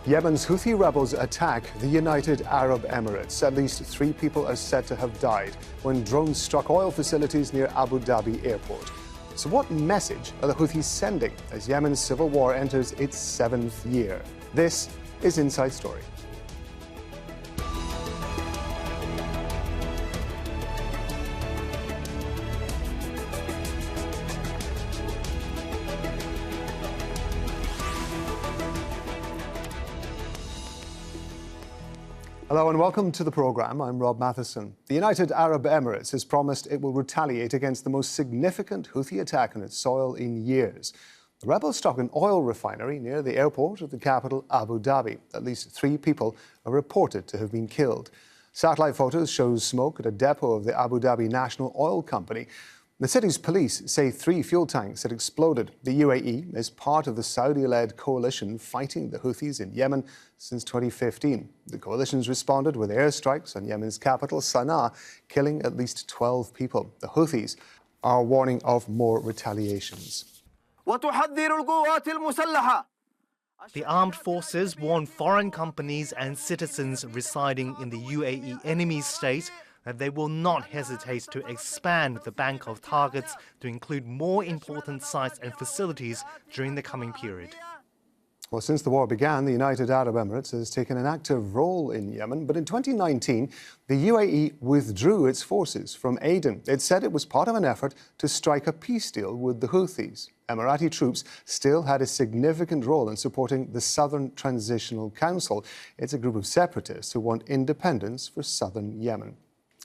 Yemen's Houthi rebels attack the United Arab Emirates. At least 3 people are said to have died when drones struck oil facilities near Abu Dhabi airport. So what message are the Houthis sending as Yemen's civil war enters its 7th year? This is Inside Story. Hello and welcome to the programme. I'm Rob Matheson. The United Arab Emirates has promised it will retaliate against the most significant Houthi attack on its soil in years. The rebels struck an oil refinery near the airport of the capital, Abu Dhabi. At least 3 people are reported to have been killed. Satellite photos show smoke at a depot of the Abu Dhabi National Oil Company. The city's police say 3 fuel tanks had exploded. The UAE is part of the Saudi-led coalition fighting the Houthis in Yemen since 2015. The coalition's responded with airstrikes on Yemen's capital, Sana'a, killing at least 12 people. The Houthis are warning of more retaliations. The armed forces warn foreign companies and citizens residing in the UAE enemy state that they will not hesitate to expand the bank of targets to include more important sites and facilities during the coming period. Well, since the war began, the United Arab Emirates has taken an active role in Yemen. But in 2019, the UAE withdrew its forces from Aden. It said it was part of an effort to strike a peace deal with the Houthis. Emirati troops still had a significant role in supporting the Southern Transitional Council. It's a group of separatists who want independence for southern Yemen.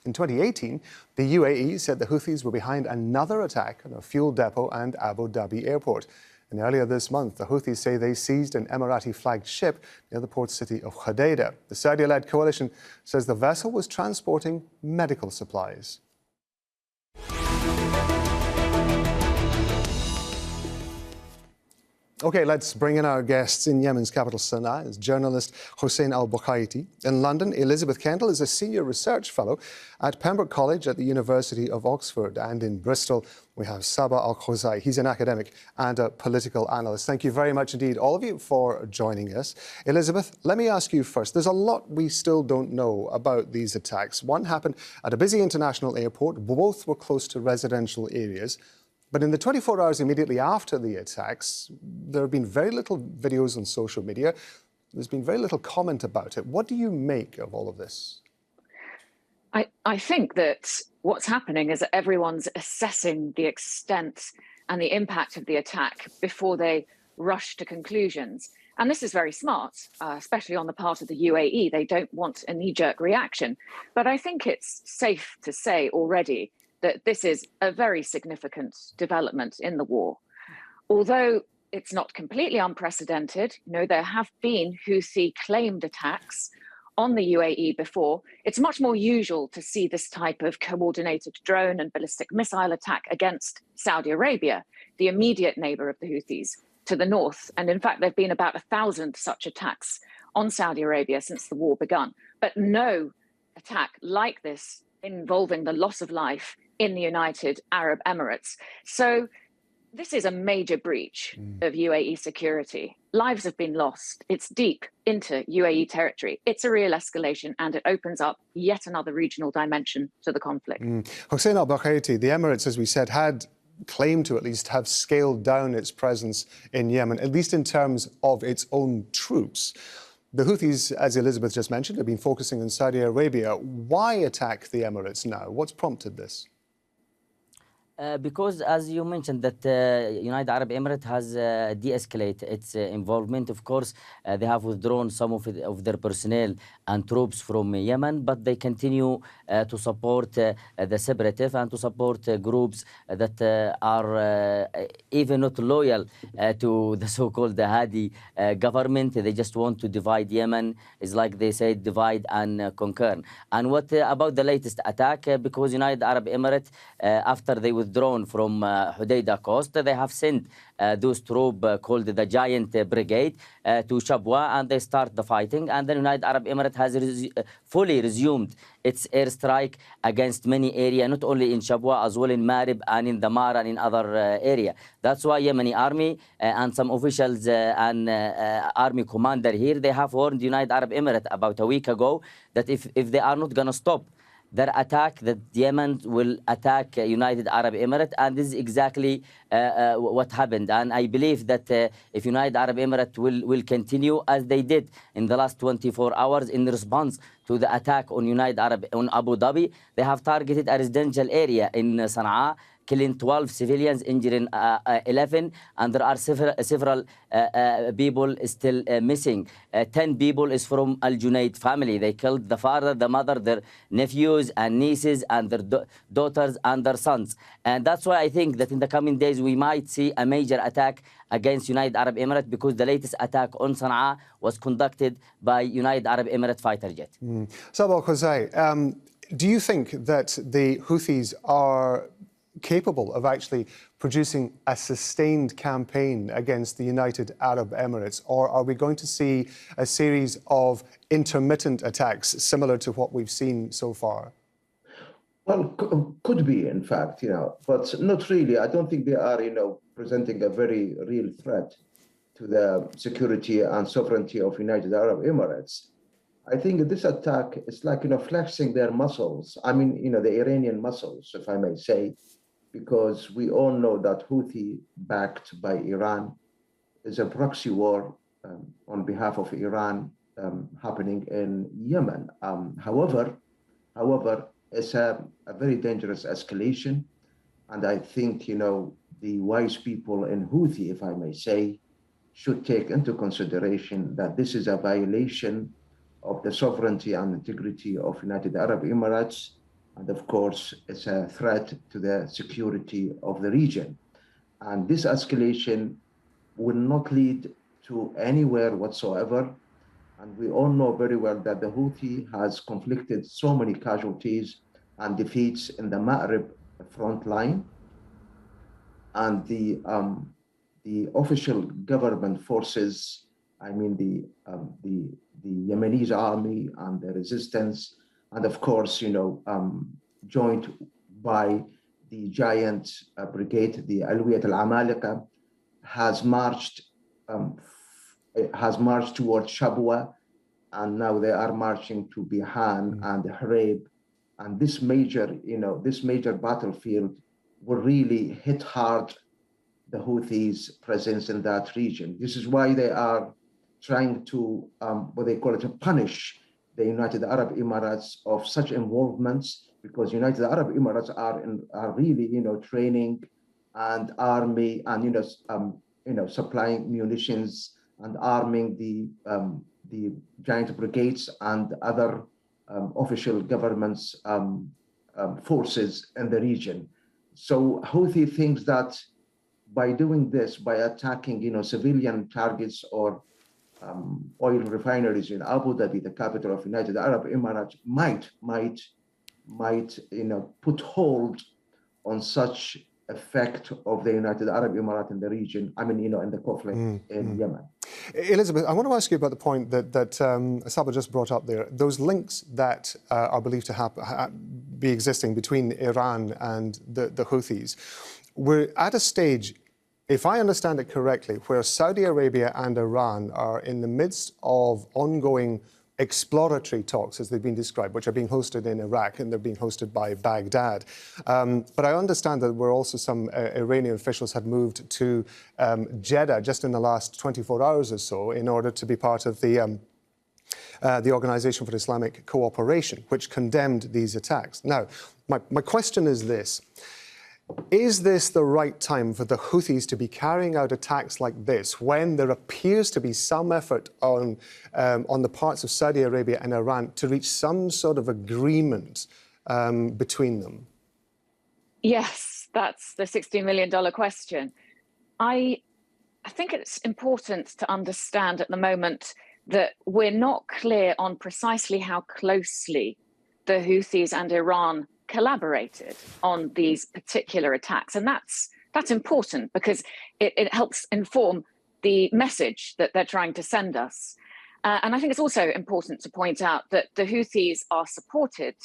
In 2018, the UAE said the Houthis were behind another attack on a fuel depot and Abu Dhabi airport. And earlier this month, the Houthis say they seized an Emirati-flagged ship near the port city of Hodeidah. The Saudi-led coalition says the vessel was transporting medical supplies. OK, let's bring in our guests. In Yemen's capital, Sana'a, is journalist Hussain Al-Bukhaiti. In London, Elisabeth Kendall is a senior research fellow at Pembroke College at the University of Oxford. And in Bristol, we have Sabah Al-Khozai. He's an academic and a political analyst. Thank you very much indeed, all of you, for joining us. Elisabeth, let me ask you first. There's a lot we still don't know about these attacks. One happened at a busy international airport. Both were close to residential areas. But in the 24 hours immediately after the attacks, there have been very little videos on social media. There's been very little comment about it. What do you make of all of this? I think that what's happening is that everyone's assessing the extent and the impact of the attack before they rush to conclusions. And this is very smart, especially on the part of the UAE. They don't want a knee-jerk reaction. But I think it's safe to say already that this is a very significant development in the war. Although it's not completely unprecedented, there have been Houthi claimed attacks on the UAE before. It's much more usual to see this type of coordinated drone and ballistic missile attack against Saudi Arabia, the immediate neighbor of the Houthis to the north. And in fact, there have been about 1,000 such attacks on Saudi Arabia since the war began. But no attack like this involving the loss of life in the United Arab Emirates. So this is a major breach of UAE security. Lives have been lost. It's deep into UAE territory. It's a real escalation, and it opens up yet another regional dimension to the conflict. Hussain Al-Bukhaiti, the Emirates, as we said, had claimed to at least have scaled down its presence in Yemen, at least in terms of its own troops. The Houthis, as Elisabeth just mentioned, have been focusing on Saudi Arabia. Why attack the Emirates now? What's prompted this? Because, as you mentioned, that United Arab Emirates has de-escalated its involvement. Of course, they have withdrawn some of their personnel and troops from Yemen, but they continue to support the separatists and to support groups that are even not loyal to the so-called Hadi government. They just want to divide Yemen. It's like they say, divide and conquer. And what about the latest attack? Because United Arab Emirates, after they withdrew withdrawn from Hodeidah coast. They have sent those troops called the Giant Brigade to Shabwa, and they start the fighting. And the United Arab Emirates has fully resumed its airstrike against many areas, not only in Shabwa, as well in Marib and in Damar and in other areas. That's why Yemeni army and some officials and army commander here, they have warned the United Arab Emirates about a week ago that if they are not going to stop their attack, that Yemen will attack United Arab Emirates, and this is exactly what happened. And I believe that if United Arab Emirates will continue as they did in the last 24 hours in response to the attack on Abu Dhabi, they have targeted a residential area in Sana'a, killing 12 civilians, injuring 11, and there are several people still missing. 10 people is from Al Junaid family. They killed the father, the mother, their nephews and nieces, and their daughters and their sons. And that's why I think that in the coming days we might see a major attack against United Arab Emirates, because the latest attack on Sana'a was conducted by United Arab Emirates fighter jet. Sabah, Al-Khozai, do you think that the Houthis are capable of actually producing a sustained campaign against the United Arab Emirates, or are we going to see a series of intermittent attacks similar to what we've seen so far? Well, could be, in fact, but not really. I don't think they are, presenting a very real threat to the security and sovereignty of United Arab Emirates. I think this attack is like, flexing their muscles. I mean, the Iranian muscles, if I may say, because we all know that Houthi, backed by Iran, is a proxy war on behalf of Iran happening in Yemen. However, it's a very dangerous escalation. And I think, the wise people in Houthi, if I may say, should take into consideration that this is a violation of the sovereignty and integrity of United Arab Emirates. And of course, it's a threat to the security of the region. And this escalation will not lead to anywhere whatsoever. And we all know very well that the Houthi has conflicted so many casualties and defeats in the Maghreb front line. And the official government forces, I mean the Yemenese army and the resistance, and of course, joined by the giant brigade, the Alwiyat al-Amalika, has marched towards Shabwa, and now they are marching to Bihan and Harib. And this major battlefield will really hit hard the Houthis' presence in that region. This is why they are trying to, what they call it, punish the United Arab Emirates of such involvements, because United Arab Emirates are really, training and army and, supplying munitions and arming the giant brigades and other official governments forces in the region. So Houthi thinks that by doing this, by attacking, civilian targets or oil refineries in Abu Dhabi, the capital of United Arab Emirates, might put hold on such effect of the United Arab Emirates in the region. I mean, in the conflict in Yemen. Elisabeth, I want to ask you about the point that Sabah just brought up there. Those links that are believed to be existing between Iran and the Houthis. We're at a stage, if I understand it correctly, where Saudi Arabia and Iran are in the midst of ongoing exploratory talks, as they've been described, which are being hosted in Iraq, and they're being hosted by Baghdad. But I understand that there were also some Iranian officials had moved to Jeddah just in the last 24 hours or so in order to be part of the Organization for Islamic Cooperation, which condemned these attacks. Now, my question is this. Is this the right time for the Houthis to be carrying out attacks like this when there appears to be some effort on the parts of Saudi Arabia and Iran to reach some sort of agreement between them? Yes, that's the $60 million question. I think it's important to understand at the moment that we're not clear on precisely how closely the Houthis and Iran collaborated on these particular attacks. And that's important because it helps inform the message that they're trying to send us. And I think it's also important to point out that the Houthis are supported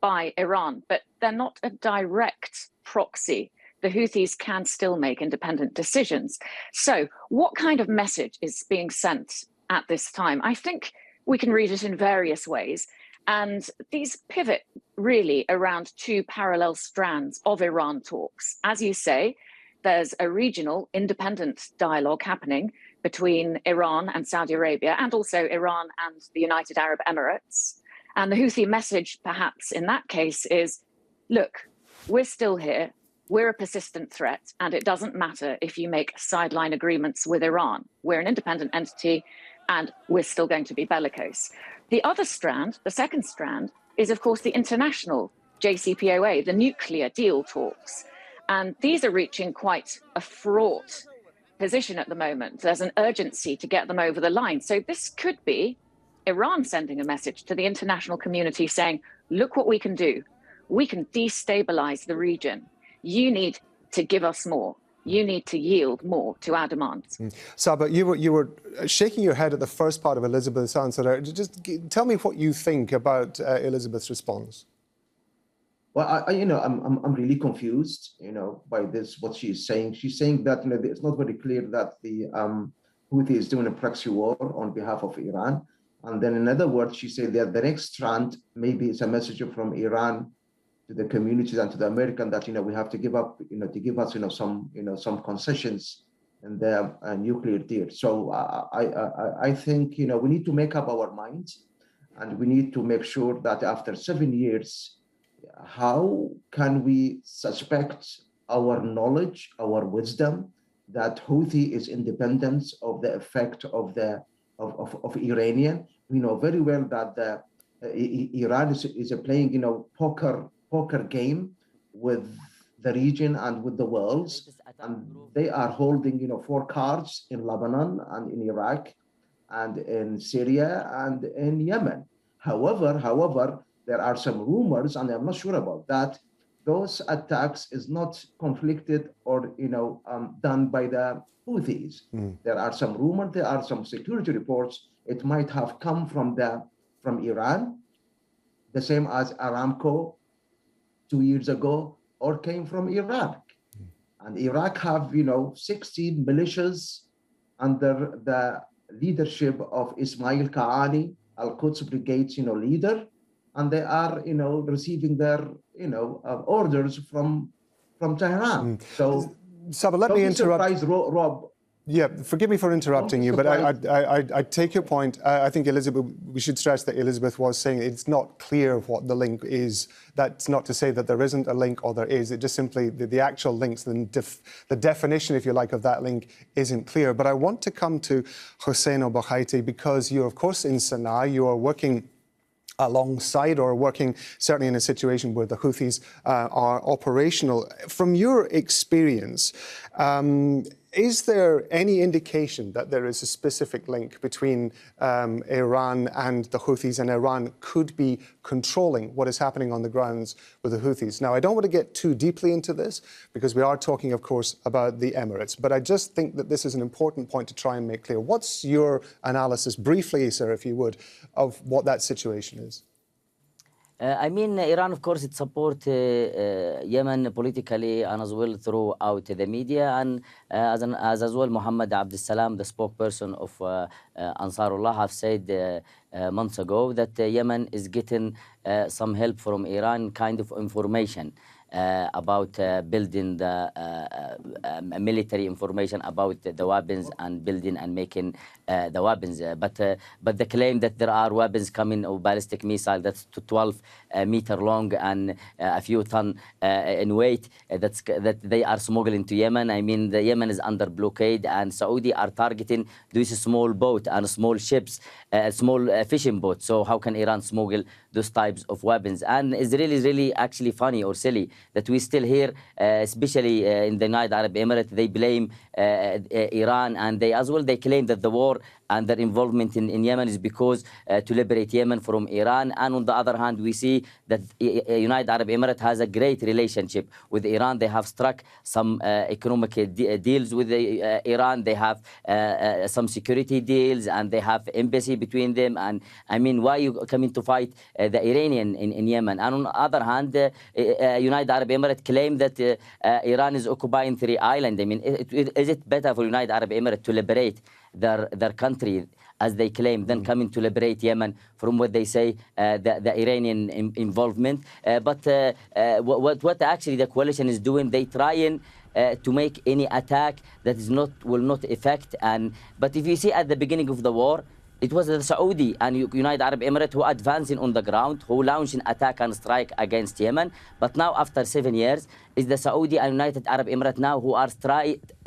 by Iran, but they're not a direct proxy. The Houthis can still make independent decisions. So what kind of message is being sent at this time? I think we can read it in various ways. And these pivot really around two parallel strands of Iran talks. As you say, there's a regional independent dialogue happening between Iran and Saudi Arabia, and also Iran and the United Arab Emirates. And the Houthi message, perhaps in that case, is, look, we're still here. We're a persistent threat, and it doesn't matter if you make sideline agreements with Iran. We're an independent entity, and we're still going to be bellicose. The other strand, the second strand, is, of course, the international JCPOA, the nuclear deal talks. And these are reaching quite a fraught position at the moment. There's an urgency to get them over the line. So this could be Iran sending a message to the international community saying, look what we can do. We can destabilize the region. You need to give us more. You need to yield more to our demands. Sabah, you were shaking your head at the first part of Elisabeth's answer. Just tell me what you think about Elisabeth's response. Well, I'm really confused, by this, what she's saying. She's saying that, it's not very clear that the Houthi is doing a proxy war on behalf of Iran. And then in other words, she said that the next strand, maybe it's a message from Iran to the communities and to the American that, we have to give up, to give us, some concessions in the nuclear deal. So I think, we need to make up our minds, and we need to make sure that after 7 years, how can we suspect our knowledge, our wisdom, that Houthi is independent of the effect of Iranian? We know very well that Iran is playing, poker game with the region and with the world, and they are holding, 4 cards in Lebanon and in Iraq and in Syria and in Yemen. However, there are some rumors, and I'm not sure about that, those attacks is not conflicted or, done by the Houthis. There are some rumors, there are some security reports. It might have come from Iran, the same as Aramco 2 years ago, or came from Iraq. And Iraq have, 60 militias under the leadership of Ismail Qaani, Al-Quds Brigade's, leader. And they are, receiving their, orders from Tehran. So, Sabah, let me interrupt. Rob. Yeah, forgive me for interrupting you, but I take your point. I think Elisabeth, we should stress that Elisabeth was saying it's not clear what the link is. That's not to say that there isn't a link or there is. It just simply, the actual links, the definition, if you like, of that link isn't clear. But I want to come to Hussain or Bukhaiti because you're, of course, in Sana'a. You are working alongside or working certainly in a situation where the Houthis are operational. From your experience, is there any indication that there is a specific link between Iran and the Houthis, and Iran could be controlling what is happening on the grounds with the Houthis? Now, I don't want to get too deeply into this because we are talking, of course, about the Emirates, but I just think that this is an important point to try and make clear. What's your analysis, briefly, sir, if you would, of what that situation is? Iran, of course, it supports Yemen politically and as well throughout the media. And as well, Mohammed Abdel Salam, the spokesperson of Ansarullah, have said months ago that Yemen is getting some help from Iran, kind of information about building the military information about the weapons and building and making the weapons. But the claim that there are weapons coming of ballistic missile that's to 12 meter long and a few ton in weight, that they are smuggling to Yemen. The Yemen is under blockade, and Saudi are targeting these small boat and small ships, small fishing boats. So how can Iran smuggle those types of weapons? And it's really actually funny or silly that we still hear, especially in the United Arab Emirates, they blame Iran, and they claim that the war and their involvement in Yemen is because to liberate Yemen from Iran. And on the other hand, we see that United Arab Emirates has a great relationship with Iran. They have struck some economic deals with Iran. They have some security deals, and they have embassy between them. And I mean, why you coming to fight the Iranian in Yemen? And on the other hand, United Arab Emirates claim that Iran is occupying 3 islands. I mean, is it better for United Arab Emirates to liberate their country, as they claim, than coming to liberate Yemen from what they say the Iranian involvement? But what actually the coalition is doing, they trying to make any attack that will not affect. But if you see at the beginning of the war, it was the Saudi and United Arab Emirates who advancing on the ground, who launched an attack and strike against Yemen. But now, after 7 years, it's the Saudi and United Arab Emirates now who are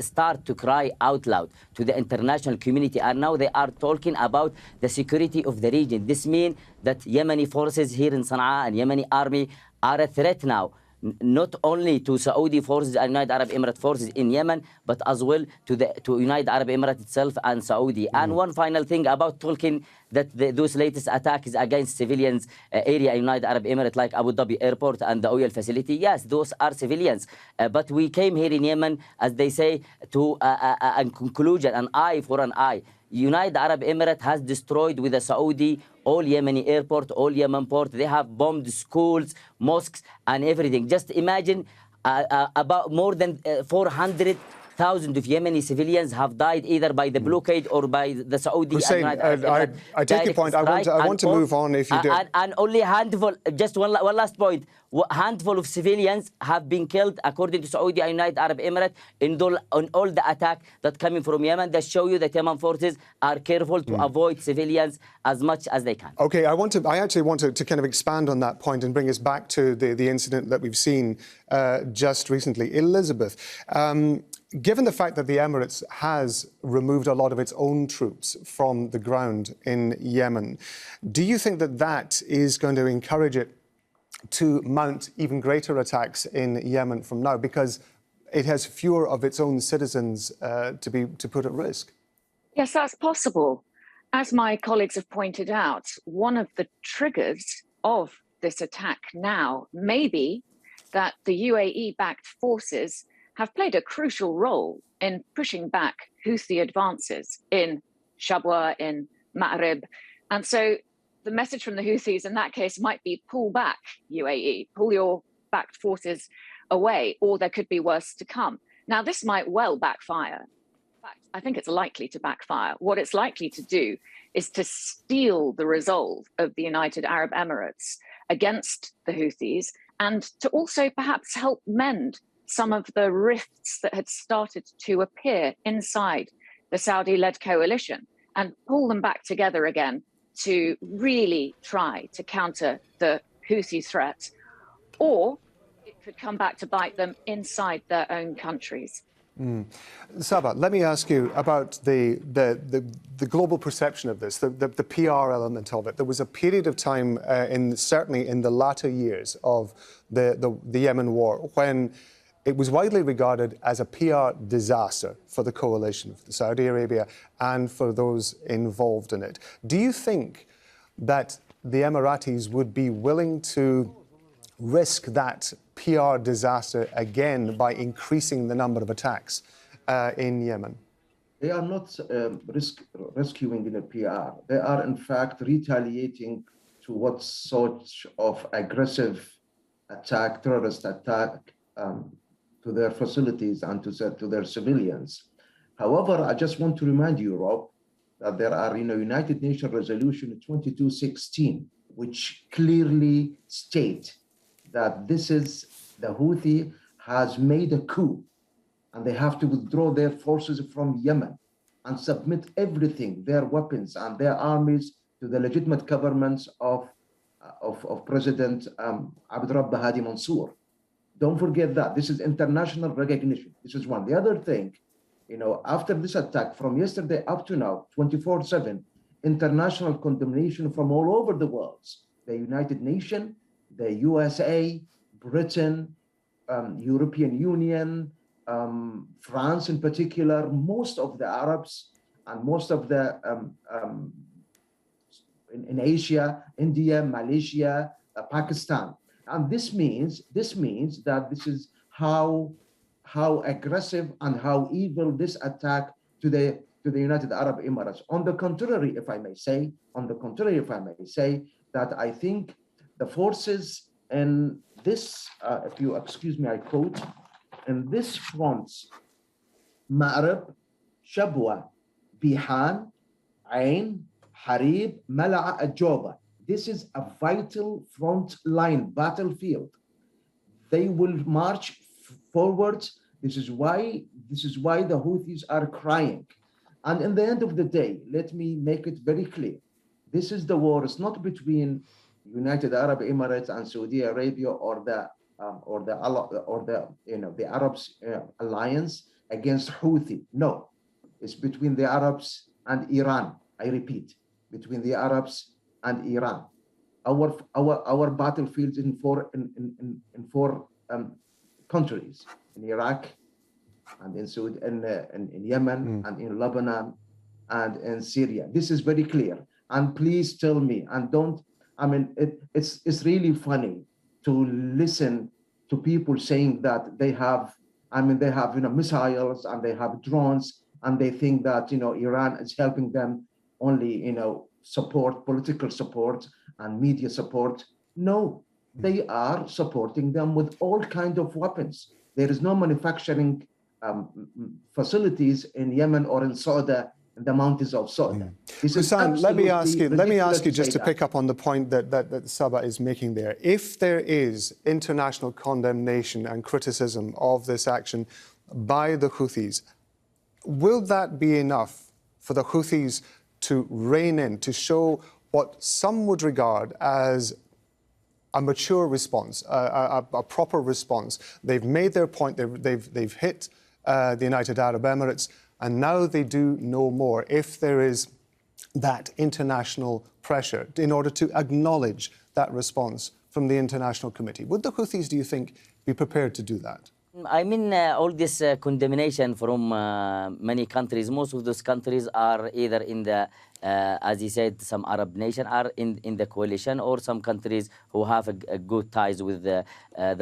start to cry out loud to the international community. And now they are talking about the security of the region. This means that Yemeni forces here in Sana'a and Yemeni army are a threat now, not only to Saudi forces and United Arab Emirates forces in Yemen, but as well to United Arab Emirates itself and Saudi. And one final thing about talking that those latest attacks against civilians area in United Arab Emirates, like Abu Dhabi airport and the oil facility. Yes, those are civilians. But we came here in Yemen, as they say, to a conclusion, an eye for an eye. United Arab Emirates has destroyed with the Saudi all Yemeni airport, all Yemen port. They have bombed schools, mosques, and everything. Just imagine about more than 400,000 of Yemeni civilians have died either by the blockade or by the Saudi. Hussain, I take your point. I want to move on if you do. And only a handful, just one last point. A handful of civilians have been killed, according to Saudi and United Arab Emirates, on all the attack that coming from Yemen. That show you that Yemen forces are careful to avoid civilians as much as they can. Okay, I actually want to kind of expand on that point and bring us back to the incident that we've seen just recently. Elisabeth, given the fact that the Emirates has removed a lot of its own troops from the ground in Yemen, do you think that that is going to encourage it to mount even greater attacks in Yemen from now, because it has fewer of its own citizens to put at risk? Yes, that's possible. As my colleagues have pointed out, one of the triggers of this attack now may be that the UAE-backed forces have played a crucial role in pushing back Houthi advances in Sabah, in Ma'rib. And so the message from the Houthis in that case might be pull back, UAE, pull your backed forces away, or there could be worse to come. Now, this might well backfire. In fact, I think it's likely to backfire. What it's likely to do is to steel the resolve of the United Arab Emirates against the Houthis, and to also perhaps help mend some of the rifts that had started to appear inside the Saudi-led coalition, and pull them back together again to really try to counter the Houthi threat. Or it could come back to bite them inside their own countries. Sabah, let me ask you about the global perception of this, the PR element of it. There was a period of time, certainly in the latter years of the Yemen war, when it was widely regarded as a PR disaster for the coalition, for Saudi Arabia, and for those involved in it. Do you think that the Emiratis would be willing to risk that PR disaster again by increasing the number of attacks in Yemen? They are not rescuing in a PR. They are, in fact, retaliating to what sort of aggressive attack, terrorist attack, to their facilities and to their civilians. However, I just want to remind you, Rob, that there are United Nations Resolution 2216, which clearly state that this is the Houthi has made a coup, and they have to withdraw their forces from Yemen and submit everything, their weapons and their armies, to the legitimate governments of President Abd Hadi Mansour. Don't forget that. This is international recognition. This is one. The other thing, after this attack, from yesterday up to now, 24/7, international condemnation from all over the world. The United Nations, the USA, Britain, European Union, France in particular, most of the Arabs and most of the in Asia, India, Malaysia, Pakistan. And this means that this is how aggressive and how evil this attack to the United Arab Emirates. On the contrary, if I may say, that I think the forces in this, if you excuse me, I quote, in this fronts, Ma'rib, Shabwa, Bihan, Ain, Harib, Mala'a, Ajoba. This is a vital front line battlefield. They will march forward. This is why the Houthis are crying. And in the end of the day, let me make it very clear. This is the war. It's not between United Arab Emirates and Saudi Arabia or the Arabs alliance against Houthi. No, it's between the Arabs and Iran. I repeat, between the Arabs and Iran. Our battlefields in four countries, in Iraq and in Saudi, in Yemen and in Lebanon and in Syria. This is very clear. And please tell me, and don't, I mean, it's really funny to listen to people saying that they have missiles and they have drones, and they think that Iran is helping them only support, political support and media support. No, they are supporting them with all kinds of weapons. There is no manufacturing facilities in Yemen or in Saudi, in the mountains of Saudi. Hussain, let me ask you just to pick up on the point that Sabah is making there. If there is international condemnation and criticism of this action by the Houthis, will that be enough for the Houthis to rein in, to show what some would regard as a mature response, a proper response? They've made their point, they've hit the United Arab Emirates, and now they do no more. If there is that international pressure in order to acknowledge that response from the international committee, would the Houthis, do you think, be prepared to do that? I mean, all this condemnation from many countries, most of those countries are either in the, as you said, some Arab nation are in the coalition, or some countries who have a good ties with the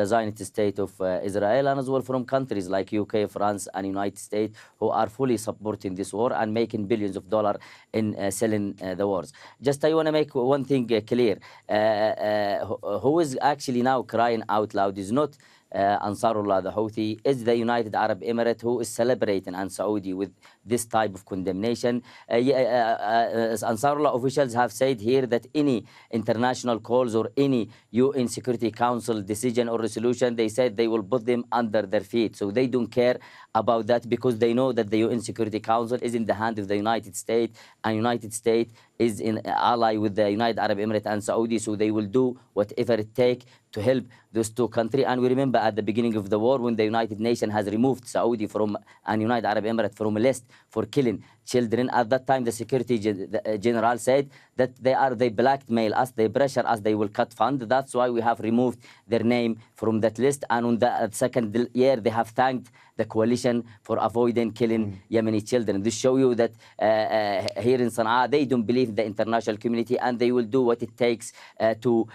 Zionist state of Israel, and as well from countries like UK, France, and United States, who are fully supporting this war and making billions of dollars in selling the wars. Just I want to make one thing clear. Who is actually now crying out loud is not Ansarullah, the Houthi, is the United Arab Emirates, who is celebrating, and Saudi, with this type of condemnation. Ansarullah officials have said here that any international calls or any UN Security Council decision or resolution, they said they will put them under their feet. So they don't care about that, because they know that the UN Security Council is in the hand of the United States, and United States is in ally with the United Arab Emirates and Saudi, so they will do whatever it takes to help those two countries. And we remember at the beginning of the war, when the United Nations has removed Saudi from and United Arab Emirates from a list for killing children, at that time the security general said that they blackmail us, they pressure us, they will cut funds. That's why we have removed their name from that list. And on the second year, they have thanked the coalition for avoiding killing Yemeni children. This shows you that here in Sana'a, they don't believe the international community, and they will do what it takes to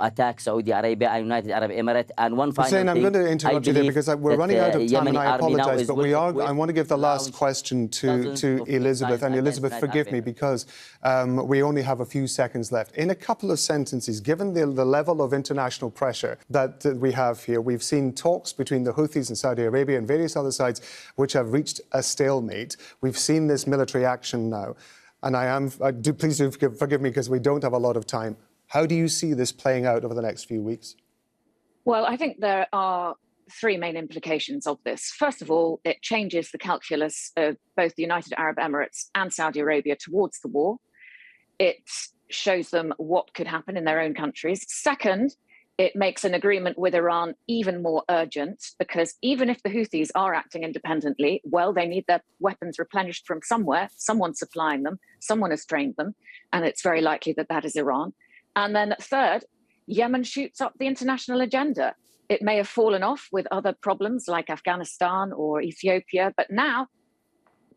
attack Saudi Arabia and United Arab Emirates. And one final Hussain, thing, I'm going to interrupt you there, because we're running out of time, and I apologize, but I want to give the last question to Elisabeth. And Elisabeth, forgive me, because we only have a few seconds left. In a couple of sentences, given the level of international pressure that we have here, we've seen talks between the Houthis and Saudi Arabia and various other sides which have reached a stalemate. We've seen this military action now. And please do forgive me, because we don't have a lot of time. How do you see this playing out over the next few weeks? Well, I think there are three main implications of this. First of all, it changes the calculus of both the United Arab Emirates and Saudi Arabia towards the war. It shows them what could happen in their own countries. Second, it makes an agreement with Iran even more urgent, because even if the Houthis are acting independently, well, they need their weapons replenished from somewhere. Someone's supplying them, someone has trained them, and it's very likely that that is Iran. And then third, Yemen shoots up the international agenda. It may have fallen off with other problems like Afghanistan or Ethiopia, but now,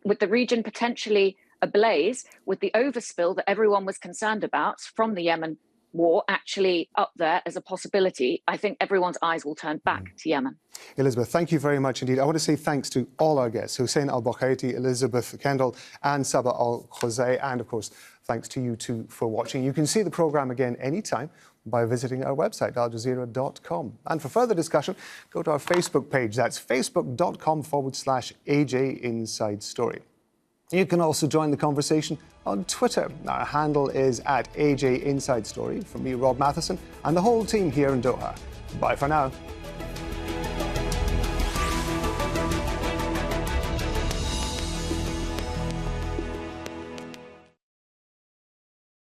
with the region potentially ablaze with the overspill that everyone was concerned about from the Yemen war actually up there as a possibility, I think everyone's eyes will turn back to Yemen. Elisabeth, thank you very much indeed. I want to say thanks to all our guests, Hussain al-Bukhaiti, Elisabeth Kendall and Sabah Al-Khozai, and of course, thanks to you too for watching. You can see the programme again anytime by visiting our website, aljazeera.com. And for further discussion, go to our Facebook page. That's facebook.com/AJ Inside Story. You can also join the conversation on Twitter. Our handle is @AJ Inside Story. From me, Rob Matheson, and the whole team here in Doha. Bye for now.